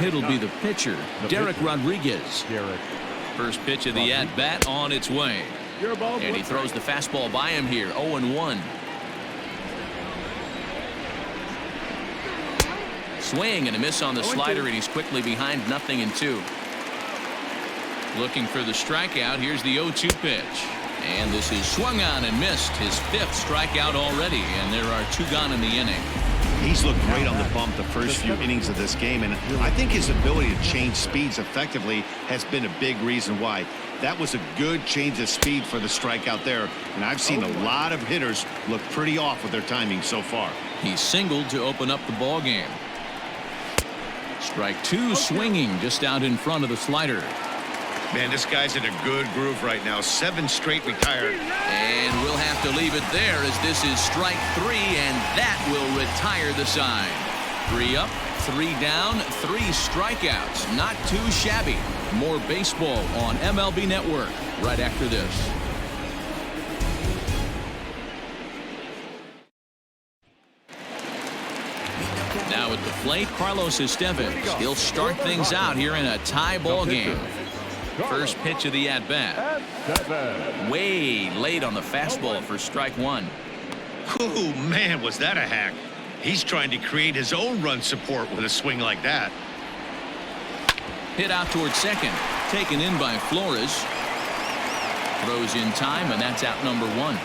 It'll be the pitcher, Derek Rodriguez. First pitch of the at-bat on its way. And he throws the fastball by him here, 0-1. Swing and a miss on the slider, and he's quickly behind 0-2. Looking for the strikeout. Here's the 0-2 pitch. And this is swung on and missed. His 5th strikeout already, and there are 2 gone in the inning. He's looked great on the bump the first few innings of this game, and I think his ability to change speeds effectively has been a big reason why. That was a good change of speed for the strikeout there, and I've seen a lot of hitters look pretty off with their timing so far. He singled to open up the ball game. Strike 2, swinging just out in front of the slider. Man, this guy's in a good groove right now. 7 straight retired. And we'll have to leave it there as this is strike 3, and that will retire the side. 3 up, 3 down, 3 strikeouts. Not too shabby. More baseball on MLB Network right after this. Now at the plate, Carlos Estevez. He'll start things out here in a tie ball game. First pitch of the at-bat. Way late on the fastball for strike 1. Oh, man, was that a hack. He's trying to create his own run support with a swing like that. Hit out towards second. Taken in by Flores. Throws in time, and that's out number 1.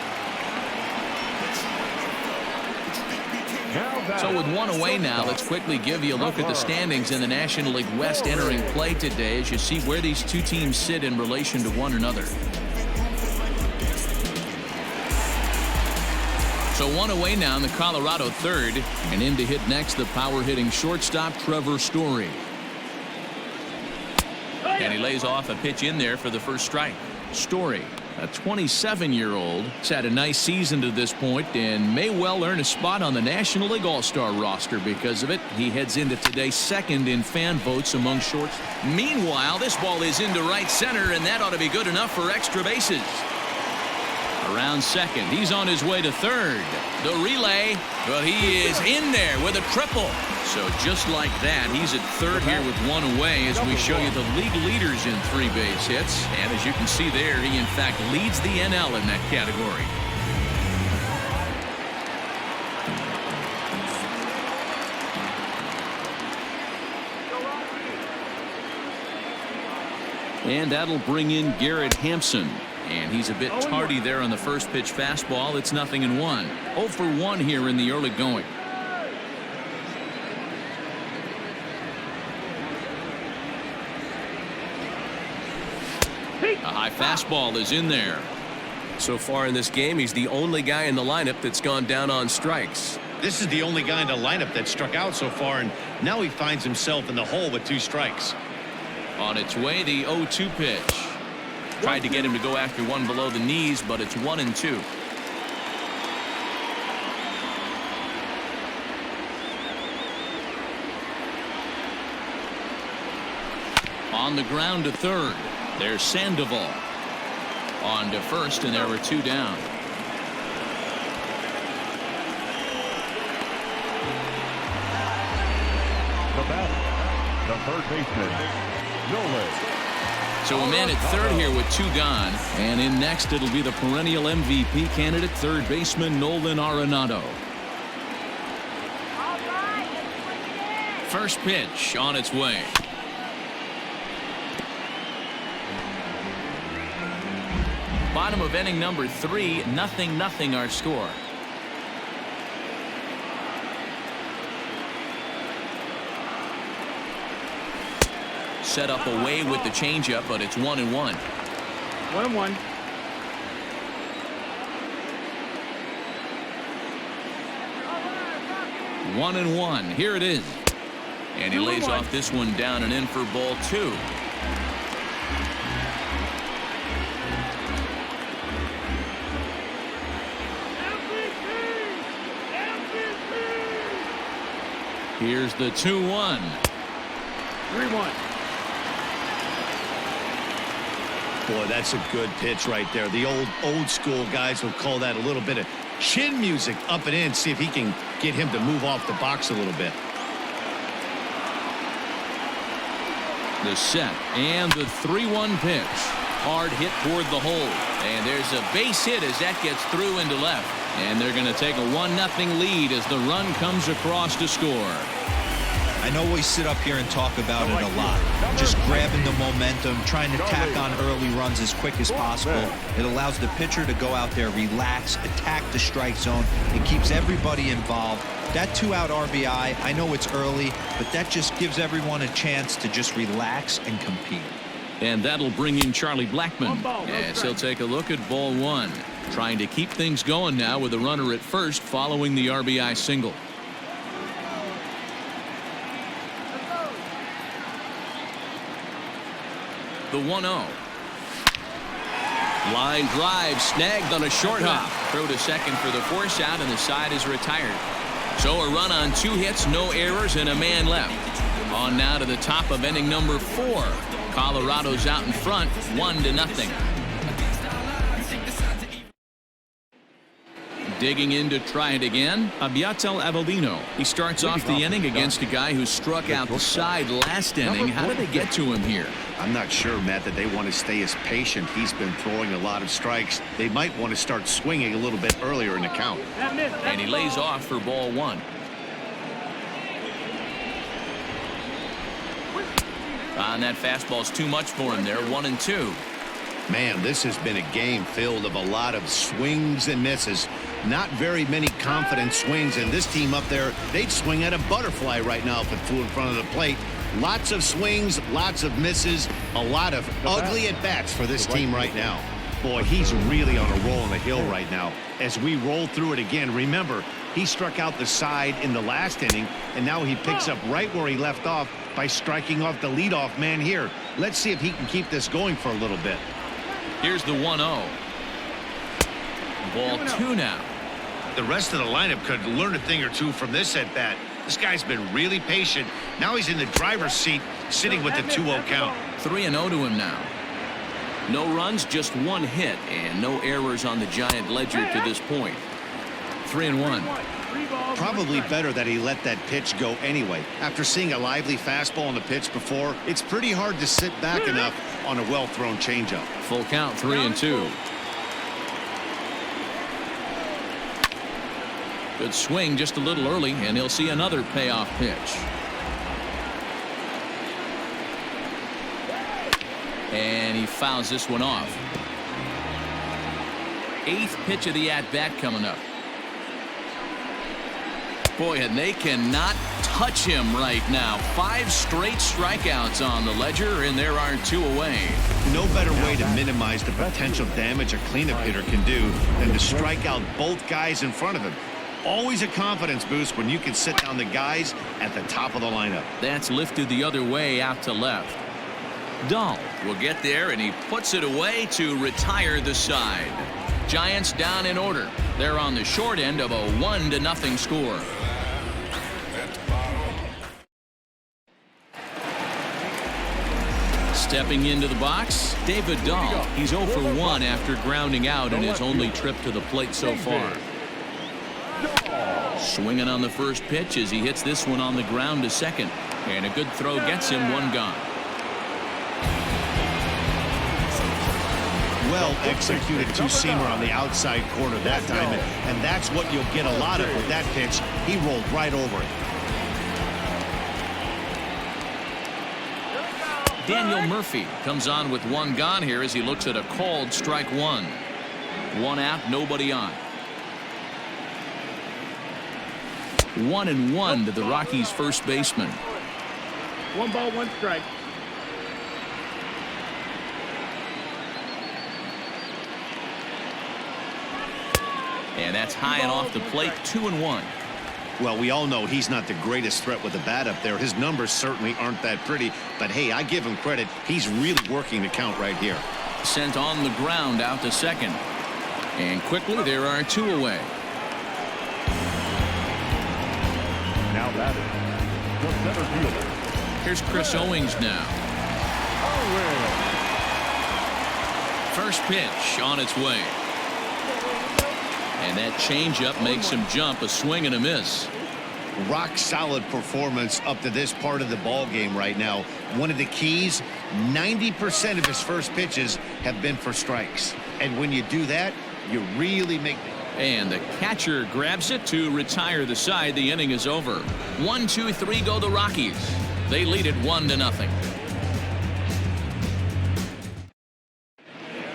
So with 1 away now, let's quickly give you a look at the standings in the National League West entering play today as you see where these 2 teams sit in relation to one another. So 1 away now in the Colorado 3rd, and in to hit next the power hitting shortstop Trevor Story. And he lays off a pitch in there for the first strike. Story, a 27-year-old, has had a nice season to this point and may well earn a spot on the National League All-Star roster because of it. He heads into today 2nd in fan votes among shorts. Meanwhile, this ball is into right center, and that ought to be good enough for extra bases. Around second, he's on his way to 3rd. The relay, well, he is in there with a triple. So just like that, he's at 3rd here with 1 away as we show you the league leaders in 3 base hits. And as you can see there, he in fact leads the NL in that category. And that'll bring in Garrett Hampson. And he's a bit tardy there on the first pitch fastball. It's 0-1. 0 for 1 here in the early going. A high fastball is in there. So far in this game, he's the only guy in the lineup that's gone down on strikes. This is the only guy in the lineup that struck out so far, and now he finds himself in the hole with 2 strikes. On its way, the 0-2 pitch. Tried to get him to go after one below the knees, but it's 1-2. On the ground to 3rd. There's Sandoval. On to 1st, and there were 2 down. The batter, the third baseman, Nolan. So a man at 3rd here with 2 gone. And in next, it'll be the perennial MVP candidate, 3rd baseman Nolan Arenado. First pitch on its way. Bottom of inning number 3, 0-0 our score. Set up away with the changeup, but it's 1-1. 1-1. One and one. Here it is. And he lays off this one down and in for ball 2. Here's the 2-1. 3-1. Boy, that's a good pitch right there. The old school guys will call that a little bit of chin music up and in. See if he can get him to move off the box a little bit. The set and the 3-1 pitch. Hard hit toward the hole. And there's a base hit as that gets through into left. And they're going to take a 1-0 lead as the run comes across to score. I know we sit up here and talk about it a lot. Just grabbing the momentum, trying to tack on early runs as quick as possible. It allows the pitcher to go out there, relax, attack the strike zone. It keeps everybody involved. That 2-out RBI, I know it's early, but that just gives everyone a chance to just relax and compete. And that'll bring in Charlie Blackmon as he'll take a look at ball one. Trying to keep things going now with a runner at first following the RBI single. The 1-0. Line drive snagged on a short hop. Throw to second for the force out, and the side is retired. So a run on 2 hits, no errors, and a man left. On now to the top of inning number 4. Colorado's out in front, 1-0. Digging in to try it again, Abiatel Avellino. He starts off the inning against a guy who struck out the side last inning. How did they get to him here? I'm not sure, Matt, that they want to stay as patient. He's been throwing a lot of strikes. They might want to start swinging a little bit earlier in the count. And he lays off for ball one. And that fastball's too much for him there. 1-2. Man, this has been a game filled of a lot of swings and misses. Not very many confident swings, and this team up there, they'd swing at a butterfly right now if it flew in front of the plate. Lots of swings, lots of misses, a lot of ugly at-bats for this team right now. Boy, he's really on a roll on the hill right now. As we roll through it again, remember, he struck out the side in the last inning, and now he picks up right where he left off by striking off the leadoff man here. Let's see if he can keep this going for a little bit. Here's the 1-0. Ball 2 now. The rest of the lineup could learn a thing or two from this at-bat. This guy's been really patient. Now he's in the driver's seat, sitting with the 2-0 count. 3-0 to him now. No runs, just 1 hit, and no errors on the Giant ledger to this point. 3-1. Probably better that he let that pitch go anyway. After seeing a lively fastball on the pitch before, it's pretty hard to sit back enough on a well-thrown changeup. Full count, 3-2. Good swing just a little early, and he'll see another payoff pitch. And he fouls this one off. 8th pitch of the at-bat coming up. Boy, and they cannot touch him right now. 5 straight strikeouts on the ledger, and there are 2 away. No better way to minimize the potential damage a cleanup hitter can do than to strike out both guys in front of him. Always a confidence boost when you can sit down the guys at the top of the lineup. That's lifted the other way out to left. Dahl will get there, and he puts it away to retire the side. Giants down in order. They're on the short end of a 1-0 score. Stepping into the box, David Dahl. He's 0 for 1 after grounding out in his only trip to the plate so far. Swinging on the first pitch as he hits this one on the ground to second. And a good throw gets him 1 gone. Well executed 2-seamer on the outside corner that time, and that's what you'll get a lot of with that pitch. He rolled right over it. Daniel Murphy comes on with 1 gone here as he looks at a called strike 1. 1 out, nobody on. 1-1 to the Rockies' first baseman. 1 ball, 1 strike. And that's high and off the plate. 2-1. Well, we all know he's not the greatest threat with the bat up there. His numbers certainly aren't that pretty, but hey, I give him credit. He's really working the count right here. Sent on the ground out to second. And quickly there are 2 away. Now batting, the center fielder. Here's Chris Owings now. First pitch on its way. And that changeup makes him jump. A swing and a miss. rock solid performance up to this part of the ball game right now. One of the keys, 90% of his first pitches have been for strikes. And when you do that, you really make And the catcher grabs it to retire the side. The inning is over. 1, 2, 3 go the Rockies. They lead it 1-0.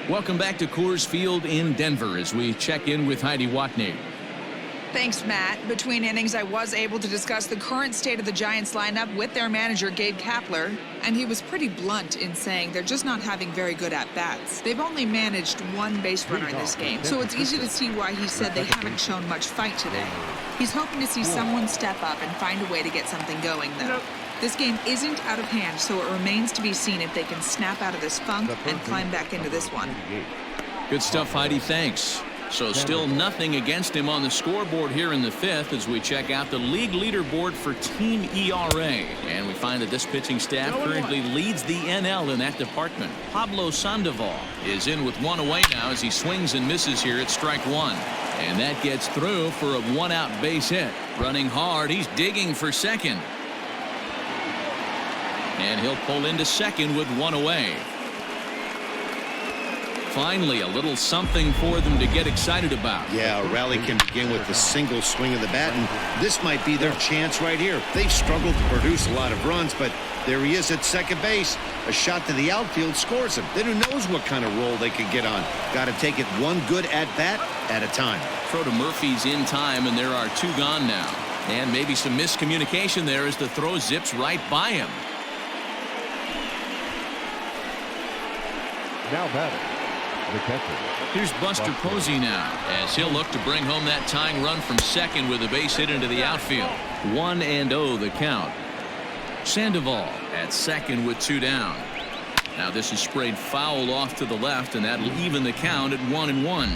Welcome back to Coors Field in Denver as we check in with Heidi Watney. Thanks, Matt. Between innings, I was able to discuss the current state of the Giants lineup with their manager, Gabe Kapler, and he was pretty blunt in saying they're just not having very good at-bats. They've only managed one base runner in this game, so it's easy to see why he said they haven't shown much fight today. He's hoping to see someone step up and find a way to get something going, though. This game isn't out of hand, so it remains to be seen if they can snap out of this funk and climb back into this one. Good stuff, Heidi. Thanks. So still nothing against him on the scoreboard here in the fifth as we check out the league leaderboard for team ERA. And we find that this pitching staff currently leads the NL in that department. Pablo Sandoval is in with one away now as he swings and misses here at strike one. And that gets through for a one-out base hit. Running hard, he's digging for second. And he'll pull into second with one away. Finally, a little something for them to get excited about. Yeah, a rally can begin with a single swing of the bat, and this might be their chance right here. They've struggled to produce a lot of runs, but there he is at second base. A shot to the outfield scores him. Then who knows what kind of roll they could get on. Got to take it one good at-bat at a time. Throw to Murphy's in time, and there are two gone now. And maybe some miscommunication there as the throw zips right by him. Now batting, the catcher. Here's Buster Posey now as he'll look to bring home that tying run from second with a base hit into the outfield. 1-0 the count. Sandoval at second with two down. Now this is sprayed foul off to the left, and that'll even the count at 1-1.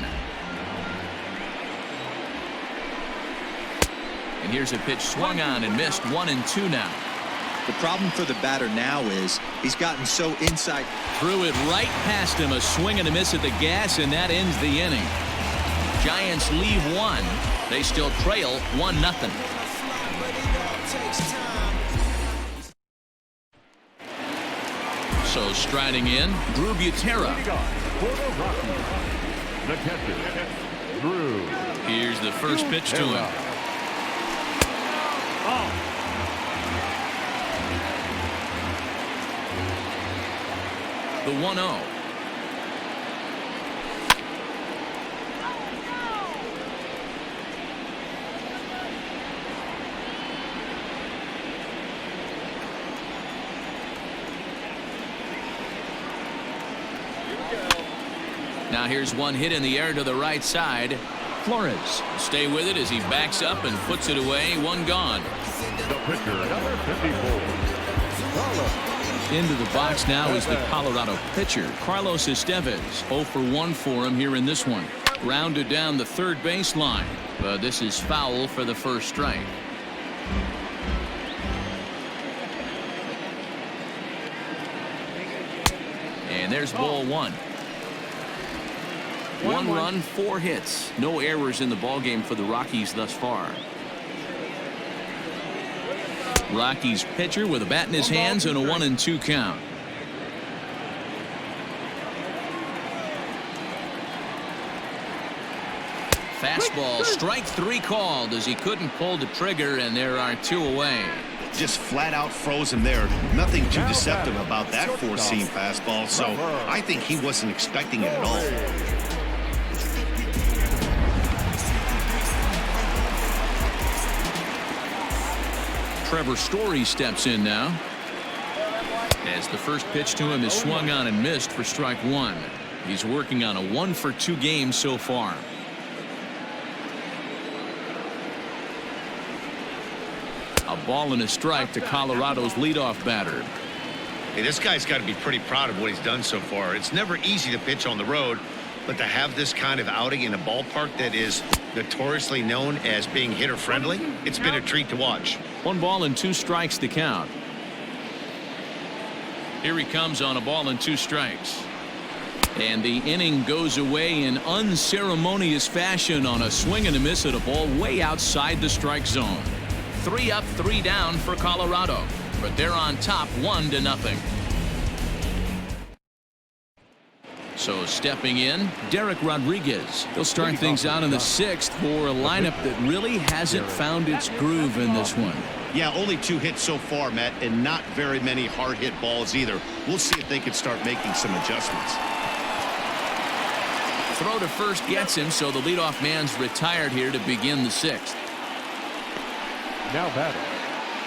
And here's a pitch swung on and missed. 1-2 now. The problem for the batter now is he's gotten so inside. Threw it right past him. A swing and a miss at the gas, and that ends the inning. Giants leave one. They still trail 1-0. So striding in, Drew Butera. For the Rockies, the catcher, Drew. Here's the first pitch to him. The 1-0. Now here's one hit in the air to the right side. Flores stay with it as he backs up and puts it away. One gone. The pitcher, number 54. Into the box now is the Colorado pitcher, Carlos Estevez. 0 for 1 for him here in this one. Grounded down the third baseline, but this is foul for the first strike. And there's ball one. One run, 4 hits. No errors in the ballgame for the Rockies thus far. Rockies pitcher with a bat in his hands and a 1-2 count. Fastball, strike 3 called as he couldn't pull the trigger, and there are 2 away. Just flat out froze him there. Nothing too deceptive about that four-seam fastball, so I think he wasn't expecting it at all. Trevor Story steps in now as the first pitch to him is swung on and missed for strike 1. He's working on a 1 for 2 game so far. A ball and a strike to Colorado's leadoff batter. Hey, this guy's got to be pretty proud of what he's done so far. It's never easy to pitch on the road, but to have this kind of outing in a ballpark that is notoriously known as being hitter friendly, it's been a treat to watch. 1 ball and 2 strikes to count. Here he comes on a ball and 2 strikes. And the inning goes away in unceremonious fashion on a swing and a miss at a ball way outside the strike zone. 3 up, 3 down for Colorado, but they're on top 1-0. So stepping in, Derek Rodriguez. He'll start things out in the 6th for a lineup that really hasn't found its groove in this one. Yeah, only 2 hits so far, Matt, and not very many hard hit balls either. We'll see if they can start making some adjustments. Throw to first gets him, so the leadoff man's retired here to begin the 6th. Now batting,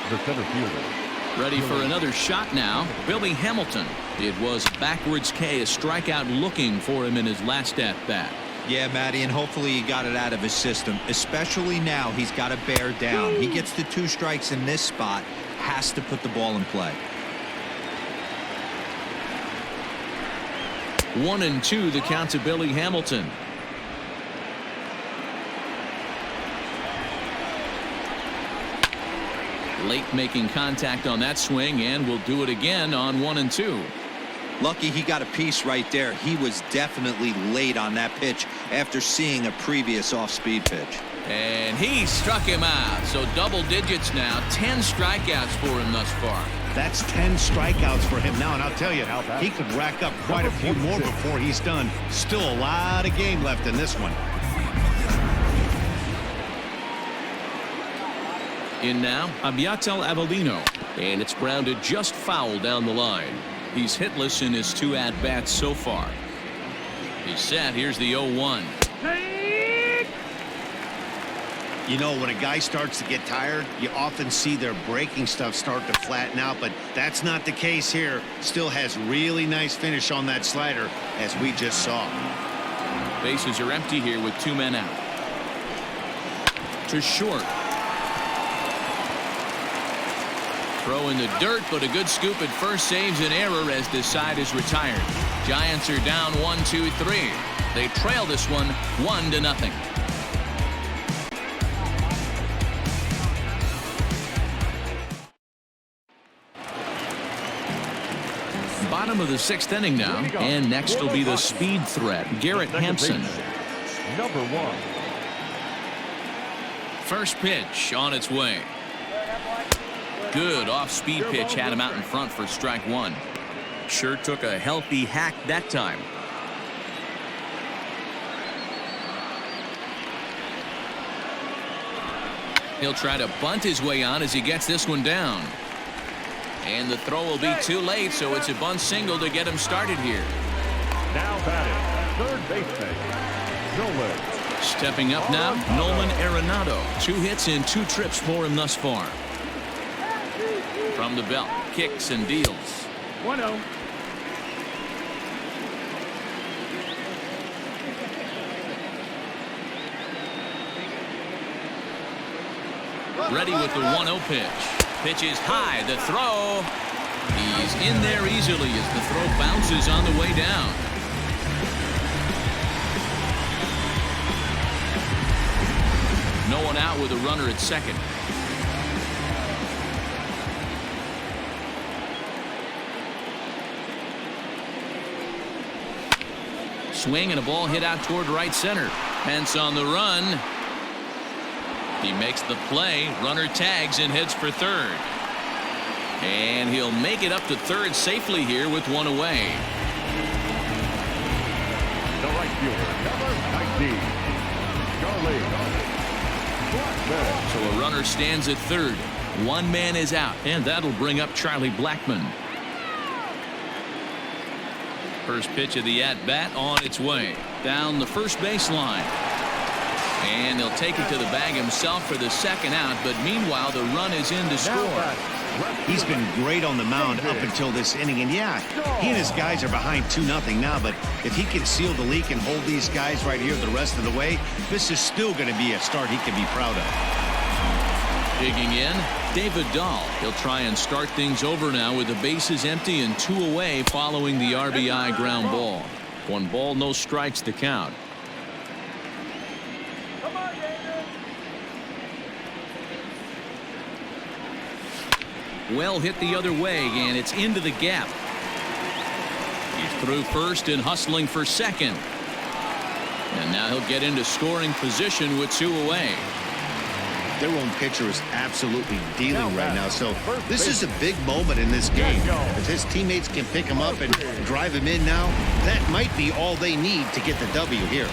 the center fielder. Ready for another shot now, Billy Hamilton. It was backwards K, a strikeout looking for him in his last at-bat. Yeah, Matty, and hopefully he got it out of his system, especially now he's got to bear down. He gets the 2 strikes in this spot, has to put the ball in play. 1-2 the count to Billy Hamilton. Late making contact on that swing, and will do it again on 1-2. Lucky he got a piece right there. He was definitely late on that pitch after seeing a previous off-speed pitch. And he struck him out. So double digits now. 10 strikeouts for him thus far. That's 10 strikeouts for him now, and I'll tell you, he could rack up quite a few more before he's done. Still a lot of game left in this one. In now, Abiatel Avellino, and it's grounded just foul down the line. He's hitless in his 2 at-bats so far. He's set. Here's the 0-1. You know, when a guy starts to get tired, you often see their breaking stuff start to flatten out, but that's not the case here. Still has really nice finish on that slider, as we just saw. Bases are empty here with 2 men out. To short. Throw in the dirt, but a good scoop at first saves an error as this side is retired. Giants are down 1-2-3. They trail this one 1-0. Bottom of the 6th inning now, and next will be the speed threat, Garrett Hampson. Number 1. First pitch on its way. Good off-speed pitch, had him out in front for strike 1. Sure took a healthy hack that time. He'll try to bunt his way on as he gets this one down. And the throw will be too late, so it's a bunt single to get him started here. Now batting, third baseman, Nolan. Stepping up now, Nolan Arenado. 2 hits and 2 trips for him thus far. From the belt, kicks and deals. 1-0. Ready with the 1-0 pitch. Pitch is high. The throw. He's in there easily as the throw bounces on the way down. No one out with a runner at second. Swing and a ball hit out toward right center. Pence on the run. He makes the play. Runner tags and heads for third. And he'll make it up to third safely here with 1 away. The right fielder, number 19, Charlie Blackman. So a runner stands at third. 1 man is out, and that'll bring up Charlie Blackman. First pitch of the at-bat on its way. Down the first baseline. And he'll take it to the bag himself for the second out, but meanwhile the run is in to score. He's been great on the mound up until this inning, and yeah, he and his guys are behind 2-0 now, but if he can seal the leak and hold these guys right here the rest of the way, this is still going to be a start he can be proud of. Digging in, David Dahl. He'll try and start things over now with the bases empty and 2 away following the RBI ground ball. 1 ball, no strikes to count. Well hit the other way, and it's into the gap. He's through first and hustling for second. And now he'll get into scoring position with 2 away. their own pitcher is absolutely dealing right now. So this is a big moment in this game. If his teammates can pick him up and drive him in now, that might be all they need to get the W here.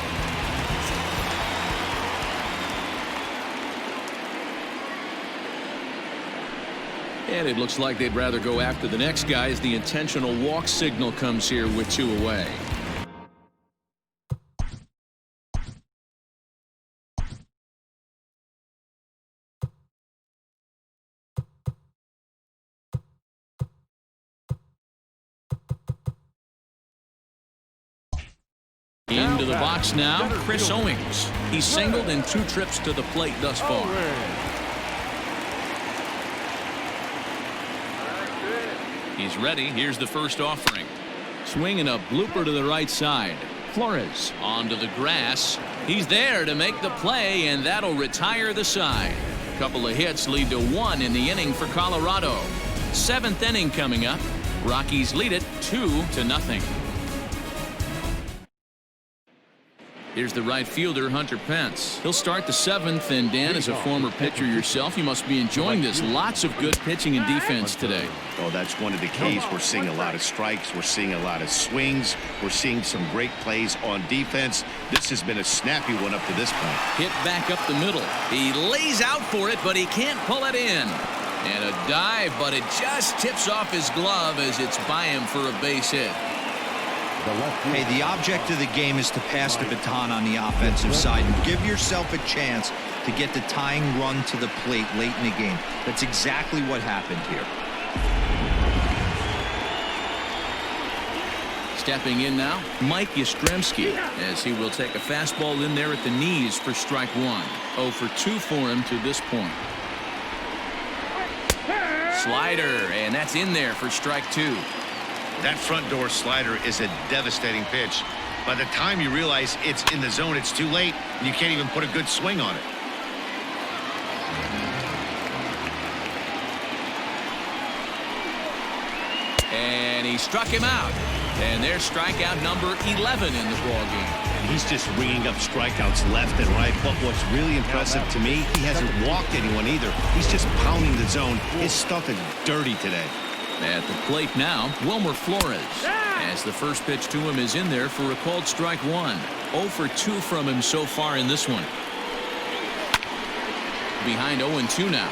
And it looks like they'd rather go after the next guy as the intentional walk signal comes here with 2 away. Into the box now, Chris Owings. He's singled in 2 trips to the plate thus far. He's ready. Here's the first offering. Swinging a blooper to the right side. Flores onto the grass. He's there to make the play, and that'll retire the side. A couple of hits lead to 1 in the inning for Colorado. 7th inning coming up. Rockies lead it 2-0. Here's the right fielder, Hunter Pence. He'll start the 7th, and Dan, as a former pitcher yourself, you must be enjoying this. Lots of good pitching and defense today. Oh, that's one of the keys. We're seeing a lot of strikes. We're seeing a lot of swings. We're seeing some great plays on defense. This has been a snappy one up to this point. Hit back up the middle. He lays out for it, but he can't pull it in. And a dive, but it just tips off his glove as it's by him for a base hit. Hey, the object of the game is to pass the baton on the offensive side and give yourself a chance to get the tying run to the plate late in the game. That's exactly what happened here. Stepping in now, Mike Yastrzemski, as he will take a fastball in there at the knees for strike 1. 0 for 2 for him to this point. Slider, and that's in there for strike 2. That front door slider is a devastating pitch. By the time you realize it's in the zone, it's too late, and you can't even put a good swing on it. And he struck him out. And there's strikeout number 11 in the ballgame. And he's just ringing up strikeouts left and right. But what's really impressive to me, he hasn't walked anyone either. He's just pounding the zone. His stuff is dirty today. At the plate now, Wilmer Flores, as the first pitch to him is in there for a called strike 1. 0 for 2 from him so far in this one. Behind 0-2 now.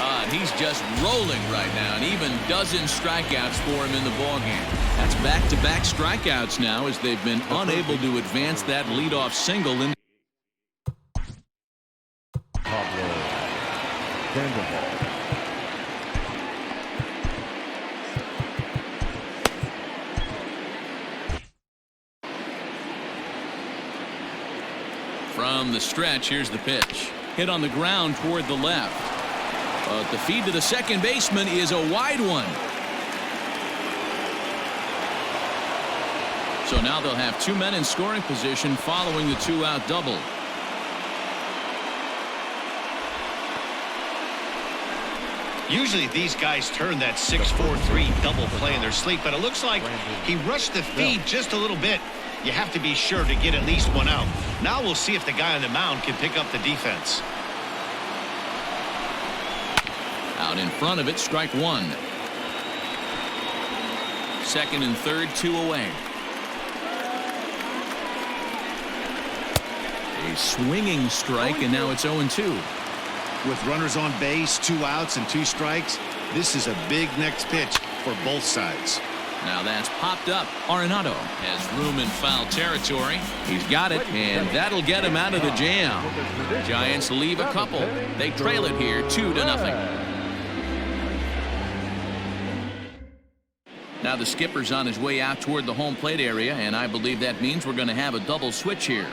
And he's just rolling right now, and even dozen strikeouts for him in the ballgame. That's back-to-back strikeouts now as they've been unable to advance that leadoff single in. From the stretch, here's the pitch. Hit on the ground toward the left. But the feed to the second baseman is a wide one. So now they'll have 2 men in scoring position following the 2-out double. Usually these guys turn that 6-4-3 double play in their sleep, but it looks like he rushed the feed just a little bit. You have to be sure to get at least 1 out. Now we'll see if the guy on the mound can pick up the defense. Out in front of it, strike 1. Second and third, 2 away. A swinging strike, and now it's 0-2. With runners on base, 2 outs and 2 strikes, this is a big next pitch for both sides. Now that's popped up. Arenado has room in foul territory. He's got it, and that'll get him out of the jam. Giants leave a couple. They trail it here 2-0. Now the skipper's on his way out toward the home plate area, and I believe that means we're going to have a double switch here.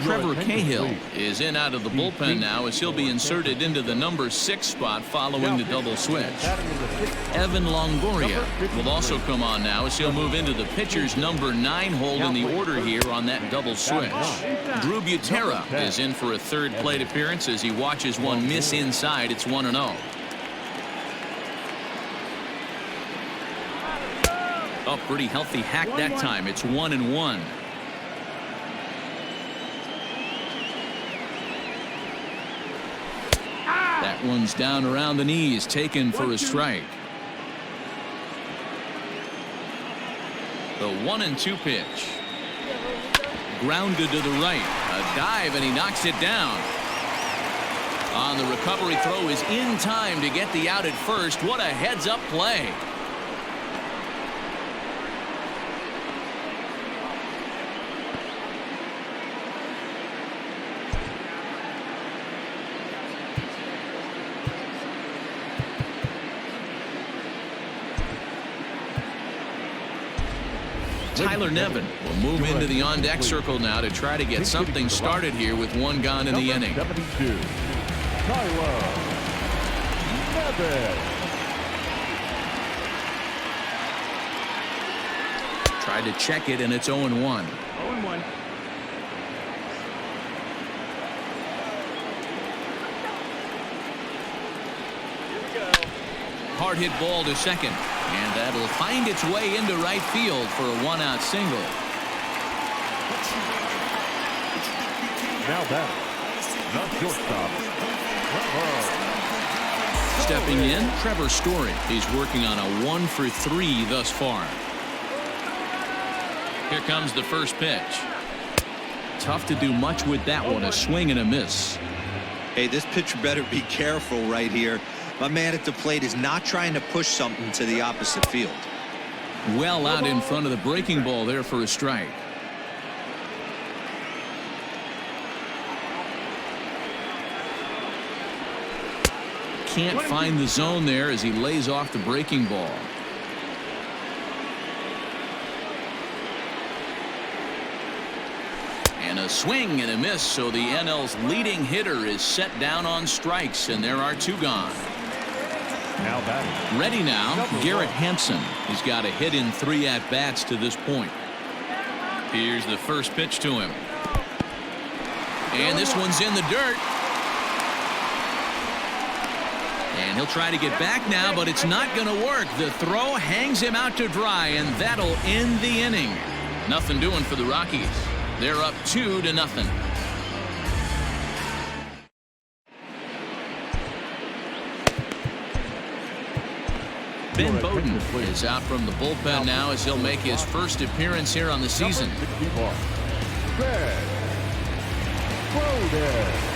Trevor Cahill is in out of the bullpen now as he'll be inserted into the number 6 spot following the double switch. Evan Longoria will also come on now as he'll move into the pitcher's number 9 hold in the order here on that double switch. Drew Butera is in for a third plate appearance as he watches one miss inside. It's 1-0. Oh, pretty healthy hack that time. It's 1-1. That one's down around the knees, taken for a strike. The 1-2 pitch. Grounded to the right. A dive, and he knocks it down. On the recovery throw is in time to get the out at first. What a heads-up play. Tyler Nevin will move into the on-deck circle now to try to get something started here with one gone in the inning. 72, Tyler Nevin. Tried to check it, and it's 0-1. 0-1. Hard hit ball to second, and that'll find its way into right field for a one-out single. Now that, not shortstop, Trevor. Stepping in, Trevor Story. He's working on a 1 for 3 thus far. Here comes the first pitch. Tough to do much with that one. A swing and a miss. Hey, this pitcher better be careful right here. My man at the plate is not trying to push something to the opposite field. Well out in front of the breaking ball there for a strike. Can't find the zone there as he lays off the breaking ball. And a swing and a miss, so the NL's leading hitter is set down on strikes, and there are 2 gone. Now batting. Ready now, Garrett Hampson. He's got a hit in 3 at-bats to this point. Here's the first pitch to him. And this one's in the dirt. And he'll try to get back now, but it's not going to work. The throw hangs him out to dry, and that'll end the inning. Nothing doing for the Rockies. They're up 2-0. Ben Bowden is out from the bullpen now as he'll make his first appearance here on the season. Ben Bowden.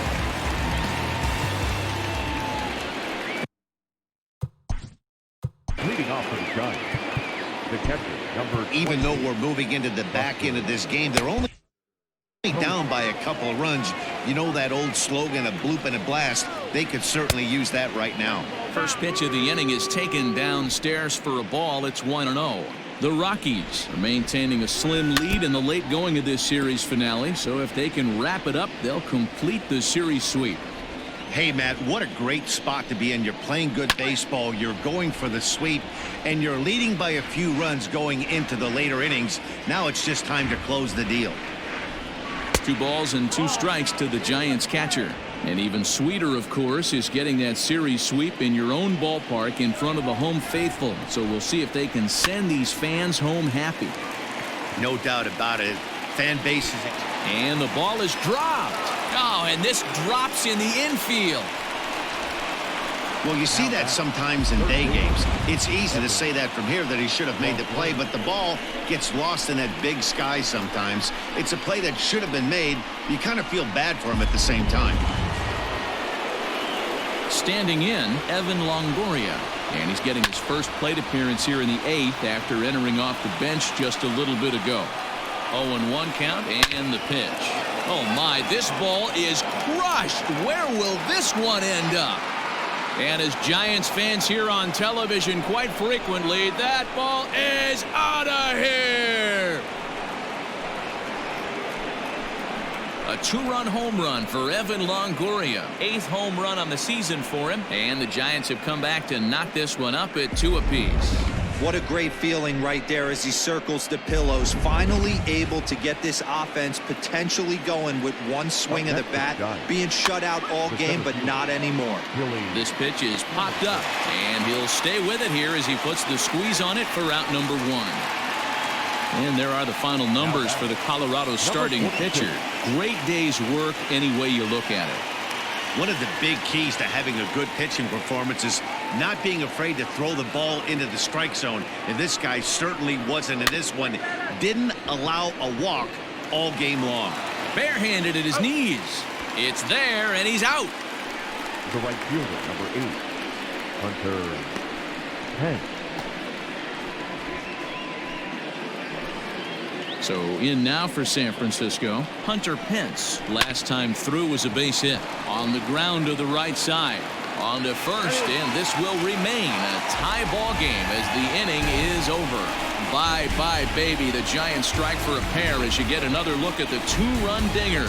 Leading off for the Giants, the catcher, number. Even though we're moving into the back end of this game, they're only down by a couple of runs. You know that old slogan, a bloop and a blast. They could certainly use that right now. First pitch of the inning is taken downstairs for a ball. It's 1-0. The Rockies are maintaining a slim lead in the late going of this series finale, so if they can wrap it up, they'll complete the series sweep. Hey, Matt, what a great spot to be in. You're playing good baseball. You're going for the sweep, and you're leading by a few runs going into the later innings. Now it's just time to close the deal. 2 balls and 2 strikes to the Giants catcher. And even sweeter, of course, is getting that series sweep in your own ballpark in front of the home faithful. So we'll see if they can send these fans home happy. No doubt about it. Fan base is... And the ball is dropped. Oh, and this drops in the infield. Well, you see that sometimes in day games. It's easy to say that from here that he should have made the play, but the ball gets lost in that big sky sometimes. It's a play that should have been made. You kind of feel bad for him at the same time. Standing in, Evan Longoria. And he's getting his first plate appearance here in the 8th after entering off the bench just a little bit ago. 0-1 count and the pitch. Oh my, this ball is crushed. Where will this one end up? And as Giants fans hear on television quite frequently, that ball is out of here. A 2-run home run for Evan Longoria. 8th home run on the season for him. And the Giants have come back to knock this one up at 2 apiece. What a great feeling right there as he circles the pillows. Finally able to get this offense potentially going with one swing of the bat. Being shut out all game, but not anymore. This pitch is popped up, and he'll stay with it here as he puts the squeeze on it for out number 1. And there are the final numbers for the Colorado starting pitcher. Great day's work any way you look at it. One of the big keys to having a good pitching performance is not being afraid to throw the ball into the strike zone. And this guy certainly wasn't. And this one didn't allow a walk all game long. Barehanded at his knees. It's there, and he's out. The right fielder, number 8, Hunter Pence. So in now for San Francisco, Hunter Pence. Last time through was a base hit. On the ground to the right side. On to first, and this will remain a tie ball game as the inning is over. Bye-bye, baby. The Giants strike for a pair as you get another look at the two-run dinger.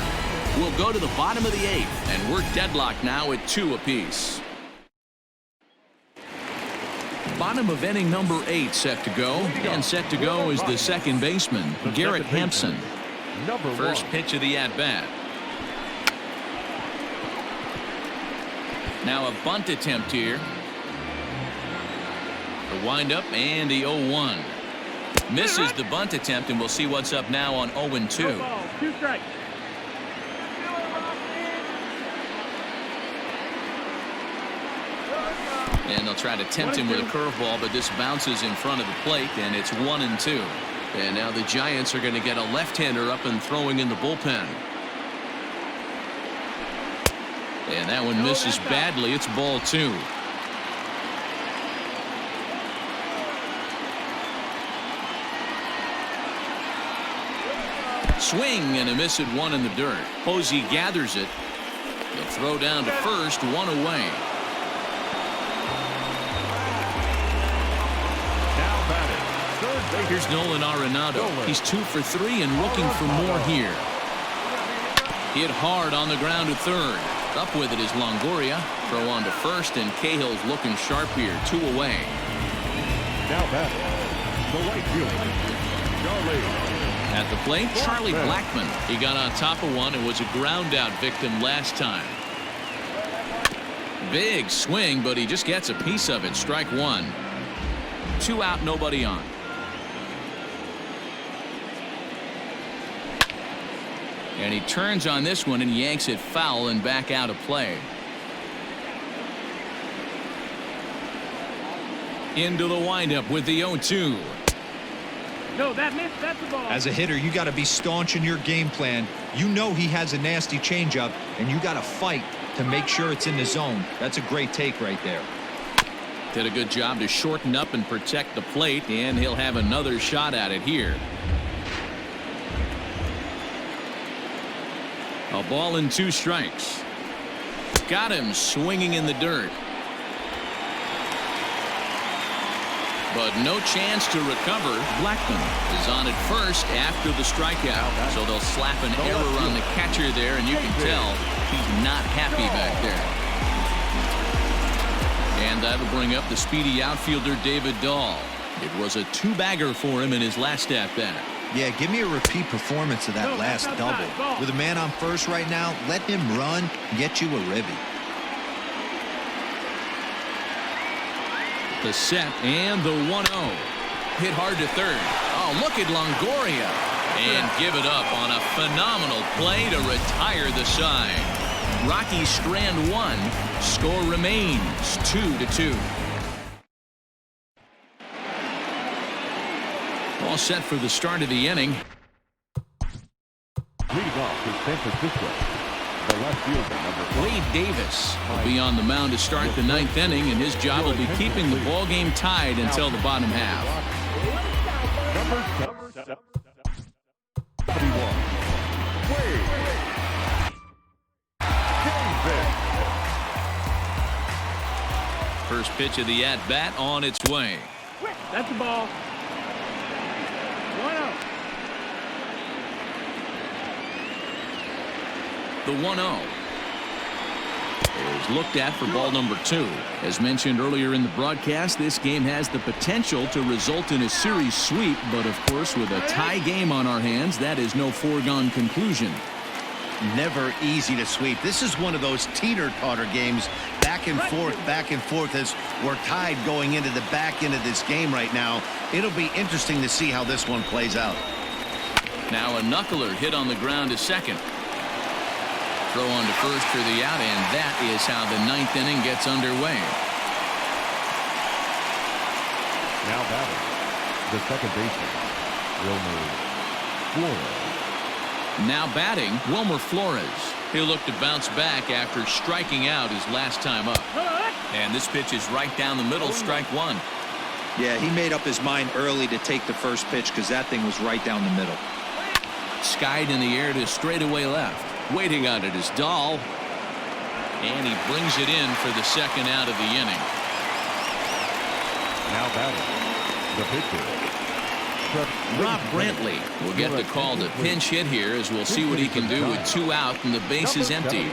We'll go to the bottom of the 8th, and we're deadlocked now at 2 apiece. Bottom of inning number 8 set to go, and set to go is the second baseman, Garrett Hampson. First pitch of the at-bat. Now a bunt attempt here. The windup and the 0-1. Misses the bunt attempt, and we'll see what's up now on 0-2. 2 strikes. And they'll try to tempt him with a curveball, but this bounces in front of the plate, and it's 1-2. And now the Giants are going to get a left-hander up and throwing in the bullpen. And that one misses badly. It's ball 2. Swing and a miss at 1 in the dirt. Posey gathers it. He'll throw down to first, 1 away. Here's Nolan Arenado. He's 2 for 3 and looking for more here. Hit hard on the ground to third. Up with it is Longoria. Throw on to first, and Cahill's looking sharp here. 2 away. Now batting, the right fielder, Charlie. At the plate, Charlie Blackmon. He got on top of one and was a ground out victim last time. Big swing, but he just gets a piece of it. Strike 1. 2 out, nobody on. And he turns on this one and yanks it foul and back out of play. Into the windup with the 0-2. No, that missed. That's the ball. As a hitter, you got to be staunch in your game plan. You know he has a nasty changeup, and you got to fight to make sure it's in the zone. That's a great take right there. Did a good job to shorten up and protect the plate, and he'll have another shot at it here. A ball and 2 strikes. Got him swinging in the dirt. But no chance to recover. Blackmon is on at first after the strikeout. So they'll slap an error on the catcher there, and you can tell he's not happy back there. And that'll bring up the speedy outfielder David Dahl. It was a 2-bagger for him in his last at-bat. Yeah, give me a repeat performance of that last double. With a man on first right now, let him run and get you a ribby. The set and the 1-0. Hit hard to third. Oh, look at Longoria. And give it up on a phenomenal play to retire the side. Rockies strand 1. Score remains 2-2. All set for the start of the inning. Leading off is San Francisco. The left fielder, number 4. Wade Davis will be on the mound to start the 9th inning, and his job will be keeping the ball game tied until the bottom half. Number 71. Wade Davis. First pitch of the at-bat on its way. That's the ball. 1-0. The 1-0 is looked at for ball number 2. As mentioned earlier in the broadcast, this game has the potential to result in a series sweep, but of course with a tie game on our hands, that is no foregone conclusion. never easy to sweep. This is one of those teeter-totter games, back and forth as we're tied going into the back end of this game right now. It'll be interesting to see how this one plays out. Now a knuckler hit on the ground to second. Throw on to first for the out, and that is how the ninth inning gets underway. Now batting, the second baseman, Wilmer Flores. Now batting, Wilmer Flores. He'll look to bounce back after striking out his last time up. And this pitch is right down the middle, strike one. Yeah, he made up his mind early to take the first pitch because that thing was right down the middle. Skied in the air to straightaway left. Waiting on it is Dahl. And he brings it in for the second out of the inning. Now batting, the pitcher, Rob Brantley will get the call to pinch hit here, as we'll see what he can do with 2 out and the bases empty.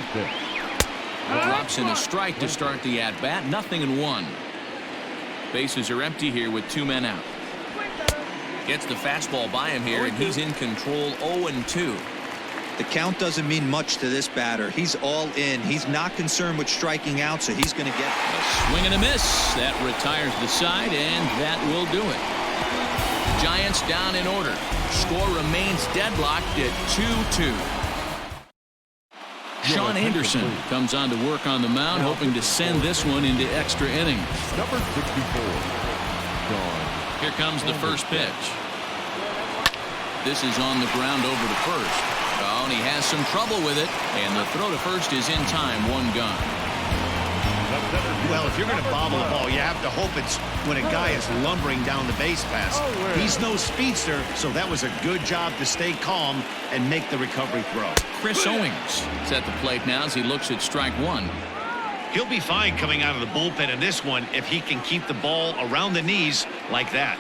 Drops in a strike to start the at-bat. 0-1. Bases are empty here with 2 men out. Gets the fastball by him here, and he's in control. 0-2. The count doesn't mean much to this batter. He's all in. He's not concerned with striking out, so he's going to get A swing and a miss. That retires the side, and that will do it. Giants down in order. Score remains deadlocked at 2-2. Sean Anderson comes on to work on the mound, hoping to send this one into extra innings. number 64, Sean. Here comes the first pitch. This is on the ground over to first. Oh, and he has some trouble with it, and the throw to first is in time. 1 gun. Well, if you're going to bobble a ball, you have to hope it's when a guy is lumbering down the base pass. He's no speedster, so that was a good job to stay calm and make the recovery throw. Chris Owings is at the plate now as he looks at strike 1. He'll be fine coming out of the bullpen in this one if he can keep the ball around the knees like that.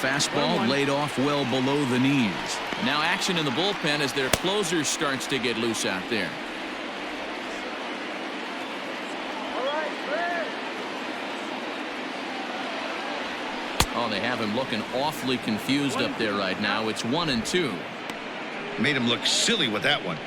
Fastball laid off well below the knees. Now action in the bullpen as their closer starts to get loose out there. Oh, they have him looking awfully confused up there right now. It's 1-2. Made him look silly with that one.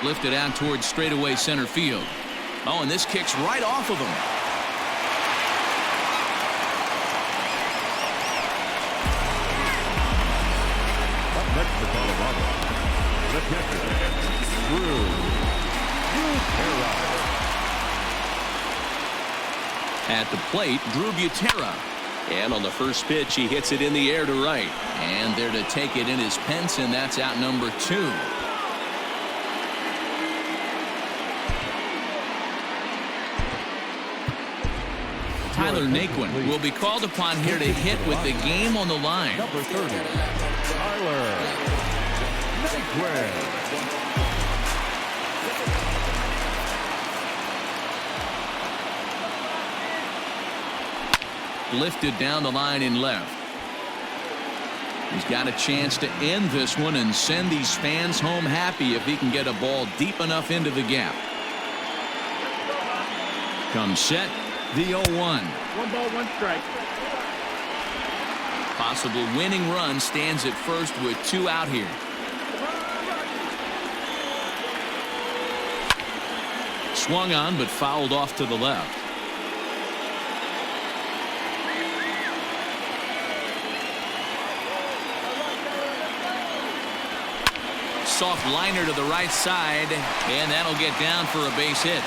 Lifted out towards straightaway center field. Oh, and this kicks right off of him. Up next for Colorado, the pitcher, Drew Butera. At the plate, Drew Butera. And on the first pitch, he hits it in the air to right. And there to take it in is Pence, and that's out number 2. Tyler Naquin will be called upon here to hit with the game on the line. Number 30, Tyler Naquin. Lifted down the line in left. He's got a chance to end this one and send these fans home happy if he can get a ball deep enough into the gap. Comes set. The 0-1. 1 ball, 1 strike. Possible winning run stands at first with 2 out here. Swung on but fouled off to the left. Soft liner to the right side, and that'll get down for a base hit.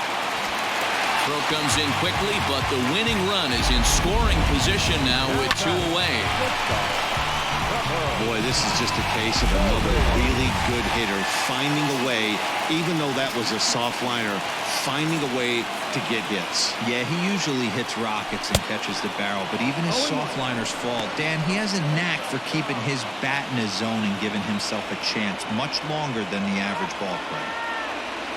Throw comes in quickly, but the winning run is in scoring position now with 2 away. Boy, this is just a case of another really good hitter finding a way, even though that was a soft liner, finding a way to get hits. Yeah, he usually hits rockets and catches the barrel, but even his soft liners fall. Dan, he has a knack for keeping his bat in his zone and giving himself a chance much longer than the average ball player.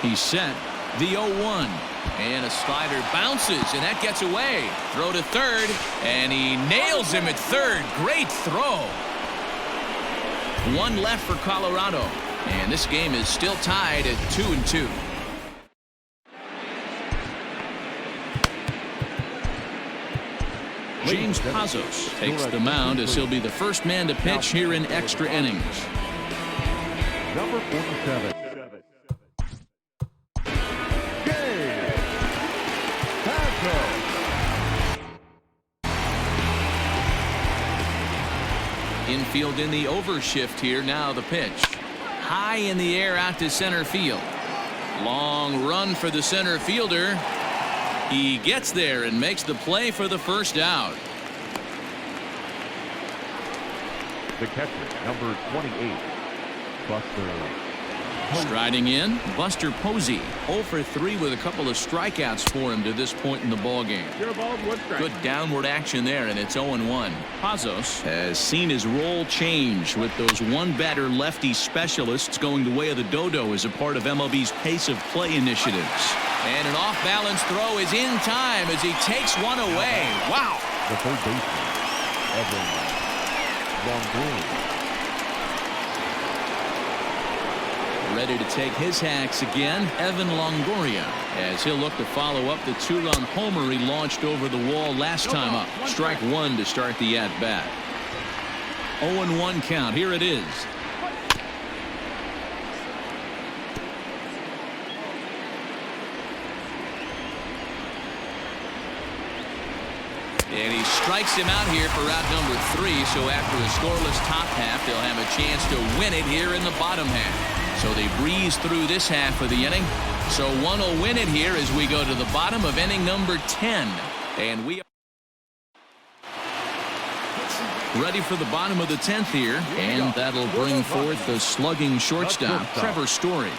He's set. The 0-1. And a slider bounces, and that gets away. Throw to third, and he nails him at third. Great throw. 1 left for Colorado, and this game is still tied at 2-2. James Pazos takes the mound as he'll be the first man to pitch here in extra innings. Number 47. Infield in the overshift here. Now the pitch. High in the air out to center field. Long run for the center fielder. He gets there and makes the play for the first out. The catcher, number 28, Buster. Striding in, Buster Posey. 0 for 3 with a couple of strikeouts for him to this point in the ballgame. Good downward action there, and it's 0-1. Pazos has seen his role change with those one-batter lefty specialists going the way of the dodo as a part of MLB's pace of play initiatives. And an off-balance throw is in time as he takes one away. Wow! The third baseman, Evan Longoria. Ready to take his hacks again, Evan Longoria, as he'll look to follow up the 2-run homer he launched over the wall last time up. Strike one to start the at-bat. 0-1 count. Here it is. And he strikes him out here for out number 3. So after a scoreless top half, they'll have a chance to win it here in the bottom half. So they breeze through this half of the inning. So one will win it here as we go to the bottom of inning number 10. And we are ready for the bottom of the 10th here. And that'll bring forth the slugging shortstop, Trevor Story.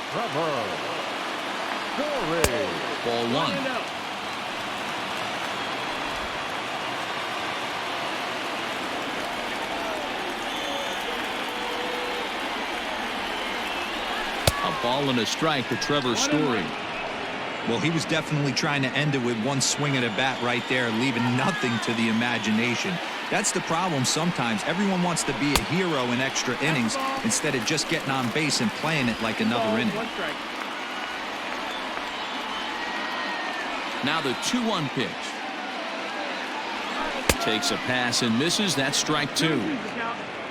Ball one. A ball and a strike to Trevor Story. Well, he was definitely trying to end it with one swing of the bat right there, leaving nothing to the imagination. That's the problem sometimes. Everyone wants to be a hero in extra innings instead of just getting on base and playing it like another inning. Now the 2-1 pitch. Takes a pass and misses. That's strike 2.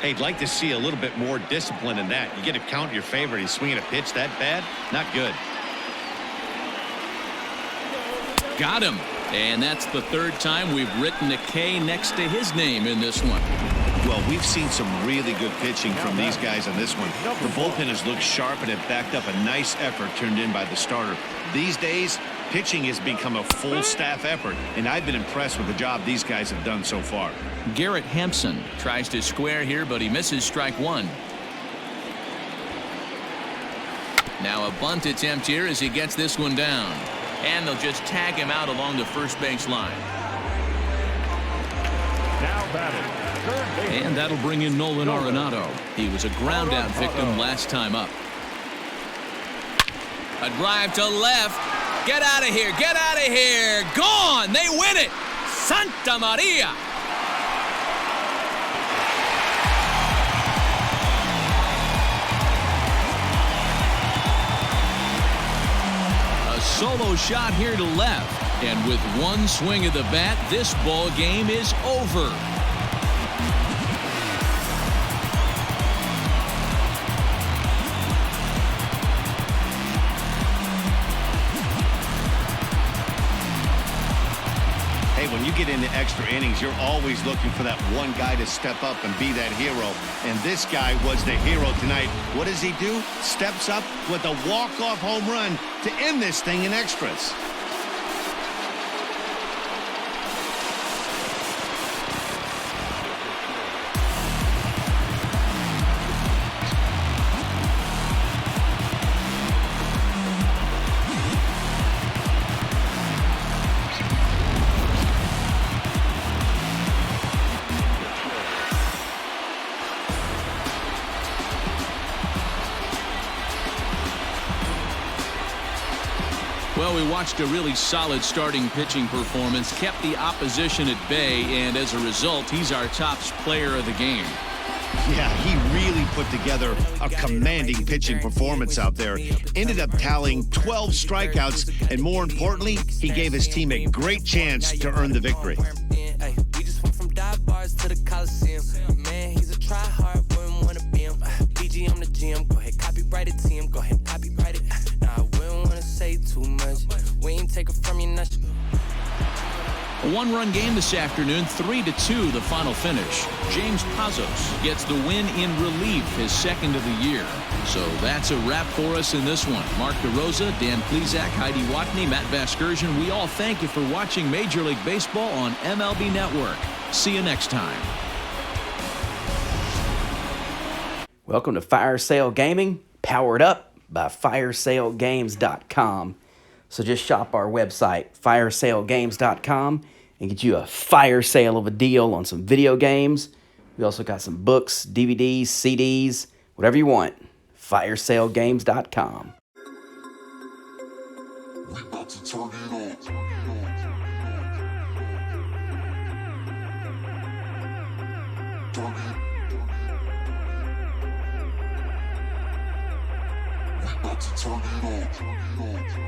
Hey, I'd like to see a little bit more discipline in that. You get a count in your favor and he's swinging a pitch that bad? Not good. Got him. And that's the third time we've written a K next to his name in this one. Well, we've seen some really good pitching from these guys on this one. The bullpen has looked sharp and it backed up a nice effort turned in by the starter. These days, pitching has become a full staff effort, and I've been impressed with the job these guys have done so far. Garrett Hampson tries to square here, but he misses strike 1. Now a bunt attempt here as he gets this one down. And they'll just tag him out along the first base line. Now batting, and that'll bring in Nolan Arenado. He was a ground out victim last time up. A drive to left. Get out of here. Get out of here. Gone. They win it. Santa Maria. A solo shot here to left. And with one swing of the bat, this ball game is over. When you get into extra innings, you're always looking for that one guy to step up and be that hero. And this guy was the hero tonight. What does he do? Steps up with a walk-off home run to end this thing in extras. Well, we watched a really solid starting pitching performance, kept the opposition at bay, and as a result, he's our top player of the game. Yeah, he really put together a commanding pitching performance out there. Ended up tallying 12 strikeouts, and more importantly, he gave his team a great chance to earn the victory. to the Coliseum. Man, he's a try-hard, wouldn't wanna be him. BG on the gym, go ahead, copyright it to him. Go ahead, copyright it. Nah, I wouldn't wanna say too much. We ain't take it from you, nuts. A one-run game this afternoon, 3-2 the final finish. James Pazos gets the win in relief, his second of the year. So that's a wrap for us in this one. Mark DeRosa, Dan Plezak, Heidi Watney, Matt Vasgersian, we all thank you for watching Major League Baseball on MLB Network. See you next time. Welcome to Fire Sale Gaming, powered up by FireSaleGames.com. So just shop our website, FireSaleGames.com, and get you a fire sale of a deal on some video games. We also got some books, DVDs, CDs, whatever you want. FireSaleGames.com. We about to turn it on. We about to turn it on.